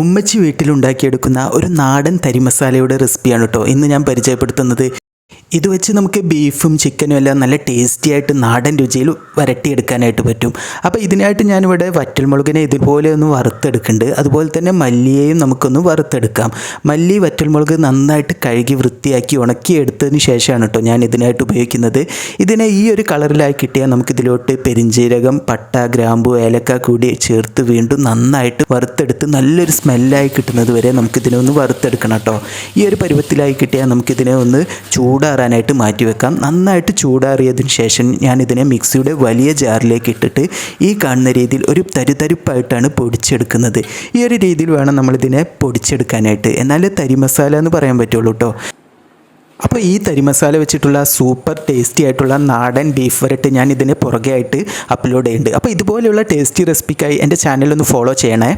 ഉമ്മച്ചി വീട്ടിലുണ്ടാക്കിയെടുക്കുന്ന ഒരു നാടൻ തരി മസാലയുടെ റെസിപ്പിയാണ് കേട്ടോ ഇന്ന് ഞാൻ പരിചയപ്പെടുത്തുന്നത്. ഇത് വെച്ച് നമുക്ക് ബീഫും ചിക്കനും എല്ലാം നല്ല ടേസ്റ്റി ആയിട്ട് നാടൻ രുചിയിൽ വരട്ടിയെടുക്കാനായിട്ട് പറ്റും. അപ്പോൾ ഇതിനായിട്ട് ഞാനിവിടെ വറ്റൽമുളകിനെ ഇതുപോലെ ഒന്ന് വറുത്തെടുക്കുന്നുണ്ട്. അതുപോലെ തന്നെ മല്ലിയെയും നമുക്കൊന്ന് വറുത്തെടുക്കാം. മല്ലി വറ്റൽമുളക് നന്നായിട്ട് കഴുകി വൃത്തിയാക്കി ഉണക്കിയെടുത്തതിന് ശേഷമാണ് കേട്ടോ ഞാൻ ഇതിനായിട്ട് ഉപയോഗിക്കുന്നത്. ഇതിനെ ഈ ഒരു കളറിലായി കിട്ടിയാൽ നമുക്കിതിലോട്ട് പെരിഞ്ജീരകം, പട്ട, ഗ്രാമ്പു, ഏലക്ക കൂടി ചേർത്ത് വീണ്ടും നന്നായിട്ട് വറുത്തെടുത്ത് നല്ലൊരു സ്മെല്ലായി കിട്ടുന്നത് വരെ നമുക്കിതിനെ ഒന്ന് വറുത്തെടുക്കണം കേട്ടോ. ഈ ഒരു പരുവത്തിലായി കിട്ടിയാൽ നമുക്കിതിനെ ഒന്ന് ചൂടാറാനായിട്ട് മാറ്റിവെക്കാം. നന്നായിട്ട് ചൂടാറിയതിന് ശേഷം ഞാനിതിനെ മിക്സിയുടെ വലിയ ജാറിലേക്ക് ഇട്ടിട്ട് ഈ കാണുന്ന രീതിയിൽ ഒരു തരിതരിപ്പായിട്ടാണ് പൊടിച്ചെടുക്കുന്നത്. ഈ ഒരു രീതിയിൽ വേണം നമ്മളിതിനെ പൊടിച്ചെടുക്കാനായിട്ട്, എന്നാലേ തരി മസാല എന്ന് പറയാൻ പറ്റുള്ളൂ കേട്ടോ. അപ്പോൾ ഈ തരി മസാല വെച്ചിട്ടുള്ള സൂപ്പർ ടേസ്റ്റി ആയിട്ടുള്ള നാടൻ ബീഫ് വരട്ട് ഞാൻ ഇതിന് പുറകെ ആയിട്ട് അപ്ലോഡ് ചെയ്യുന്നുണ്ട്. അപ്പോൾ ഇതുപോലെയുള്ള ടേസ്റ്റി റെസിപ്പിക്കായി എൻ്റെ ചാനലൊന്ന് ഫോളോ ചെയ്യണേ.